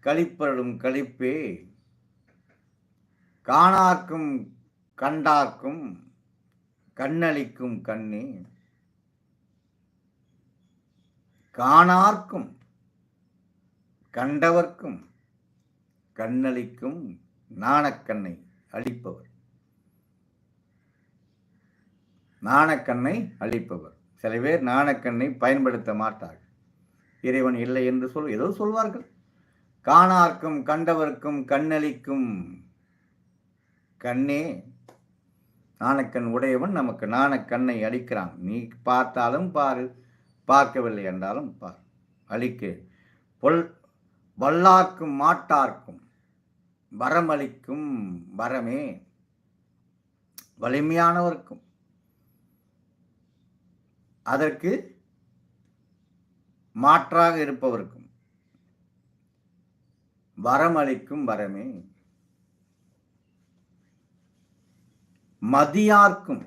களிப்பருளும் களிப்பே, காணார்க்கும் கண்டார்க்கும் கண்ணளிக்கும் கண்ணே, காணார்க்கும் கண்டவர்க்கும் கண்ணளிக்கும் நாணக்கண்ணை அளிப்பவர். நாணக்கண்ணை அளிப்பவர். சில பேர் நாணக்கண்ணை பயன்படுத்த மாட்டார்கள். இறைவன் இல்லை என்று ஏதோ சொல்வார்கள். காணார்க்கும் கண்டவர்க்கும் கண்ணளிக்கும் கண்ணே, நாணக்கண் உடையவன் நமக்கு நாணக்கண்ணை அளிக்கிறான். நீ பார்த்தாலும் பாரு, பார்க்கவில்லை என்றாலும் பார், அளிக்க. வல்லார்க்கும் மாட்டார்க்கும் வரமளிக்கும் வரமே, வலிமையானவர்க்கும் அதற்கு மாற்றாக இருப்பவர்க்கும் வரமளிக்கும் வரமே, மதியார்க்கும்,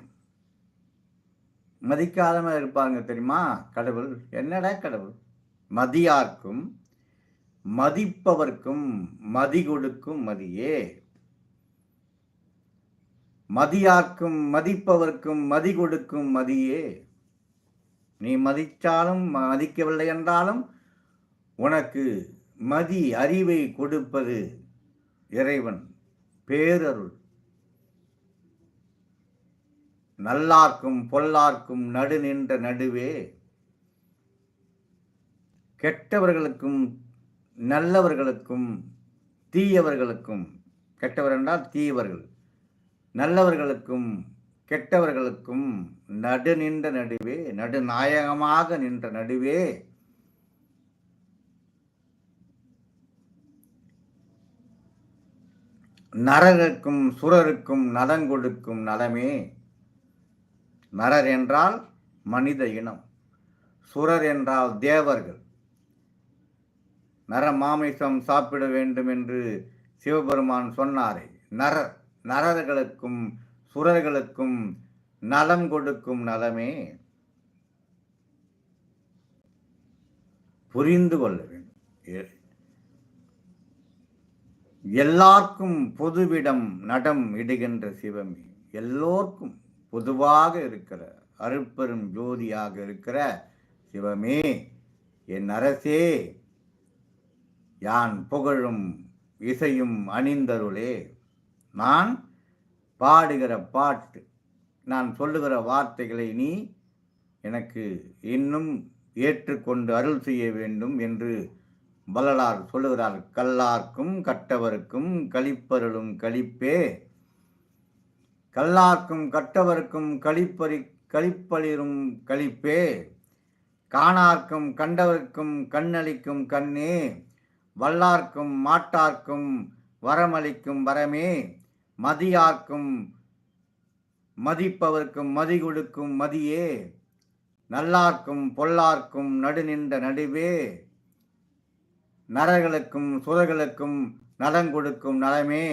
மதிக்காதவங்க இருப்பாங்க தெரியுமா கடவுள். என்னடா கடவுள்? மதியார்க்கும் மதிப்பவர்க்கும் மதி கொடுக்கும் மதியே, மதியார்க்கும் மதிப்பவர்க்கும் மதி கொடுக்கும் மதியே. நீ மதித்தாலும் மதிக்கவில்லை என்றாலும் உனக்கு மதி அறிவை கொடுப்பது இறைவன் பேரருள். நல்லார்க்கும் பொல்லார்க்கும் நடு நின்ற நடுவே, கெட்டவர்களுக்கும் நல்லவர்களுக்கும் தீயவர்களுக்கும், கெட்டவர் என்றால் தீயவர்கள், நல்லவர்களுக்கும் கெட்டவர்களுக்கும் நடு நின்ற நடுவே, நடுநாயகமாக நின்ற நடுவே, நரருக்கும் சுரருக்கும் நலங்கொடுக்கும் நலமே. நரர் என்றால் மனித இனம், சுரர் என்றால் தேவர்கள். நர மாமிசம் சாப்பிட வேண்டும் என்று சிவபெருமான் சொன்னாரே, நரர்களுக்கும் சுரர்களுக்கும் நலம் கொடுக்கும் நலமே. புரிந்து கொள்ள வேண்டும். எல்லாருக்கும் பொதுவிடம் நடம் இடுகின்ற சிவமே, எல்லோருக்கும் பொதுவாக இருக்கிற அருட்பெரும் ஜோதியாக இருக்கிற சிவமே, என் அரசே, யான் புகழும் இசையும் அணிந்தருளே. நான் பாடுகிற பாட்டு, நான் சொல்லுகிற வார்த்தைகளை நீ எனக்கு இன்னும் ஏற்றுக்கொண்டு அருள் செய்ய வேண்டும் என்று வள்ளலார் சொல்லுகிறார். கல்லார்க்கும் கட்டவருக்கும் களிப்பருளும் களிப்பே, கல்லார்க்கும் கட்டவருக்கும் களிப்பளிரும் களிப்பே, காணார்க்கும் கண்டவர்க்கும் கண்ணளிக்கும் கண்ணே, வல்லார்க்கும் மாட்டார்க்கும் வரமளிக்கும் வரமே, மதியார்க்கும் மதிப்பவர்க்கும் மதி கொடுக்கும் மதியே, நல்லார்க்கும் பொல்லார்க்கும் நடு நின்ற நடுவே, நரர்களுக்கும் சுரர்களுக்கும் நலங்கொடுக்கும் நலமே,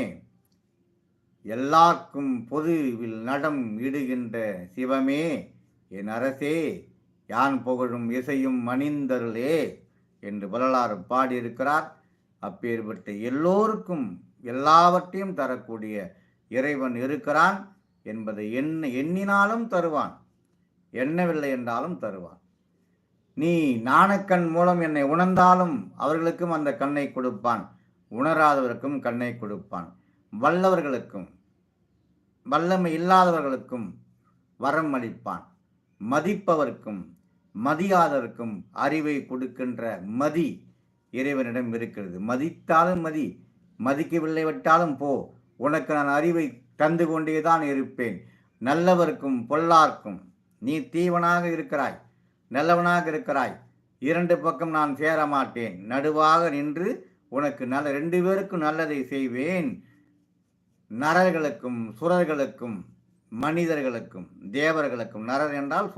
எல்லாருக்கும் பொதுவில் நடம் இடுகின்ற சிவமே, என் அரசே, யான் புகழும் இசையும் அணிந்தருளே என்று வள்ளலார் பாடியிருக்கிறார். அப்பேற்பட்ட எல்லோருக்கும் எல்லாவற்றையும் தரக்கூடிய இறைவன் இருக்கிறான் என்பதை எண்ணினாலும் தருவான், எண்ணவில்லை என்றாலும் தருவான். நீ நாணக்கண் மூலம் என்னை உணர்ந்தாலும் அவர்களுக்கும் அந்த கண்ணை கொடுப்பான், உணராதவருக்கும் கண்ணை கொடுப்பான். வல்லவர்களுக்கும் வல்லமை இல்லாதவர்களுக்கும் வரம் அளிப்பான். மதிப்பவர்க்கும் மதியாதவர்க்கும் அறிவை கொடுக்கின்ற மதி இறைவனிடம் இருக்கிறது. மதித்தாலும் மதி, மதிக்கவில்லை விட்டாலும் போ, உனக்கு நான் அறிவை தந்து கொண்டேதான் இருப்பேன். நல்லவர்க்கும் பொல்லார்க்கும், நீ தீவனாக இருக்கிறாய், நல்லவனாக இருக்கிறாய், இரண்டு பக்கம் நான் சேர மாட்டேன், நடுவாக நின்று உனக்கு ரெண்டு பேருக்கும் நல்லதை செய்வேன். நரர்களுக்கும் சுரர்களுக்கும் மனிதர்களுக்கும் தேவர்களுக்கும், நரர் என்றால்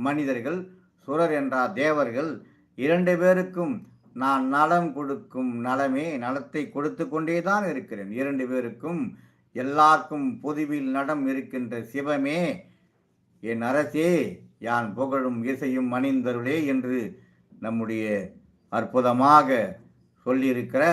மனிதர்கள், சுரர் என்றால் தேவர்கள், இரண்டு பேருக்கும் நான் நலம் கொடுக்கும் நலமே, நலத்தை கொடுத்து கொண்டேதான் இருக்கிறேன். இரண்டு பேருக்கும் எல்லாருக்கும் பொதுவில் நடம் இருக்கின்ற சிவமே, என் அரசே, யான் புகழும் இசையும் அணிந்தருளே என்று நம்முடைய அற்புதமாக சொல்லியிருக்கிற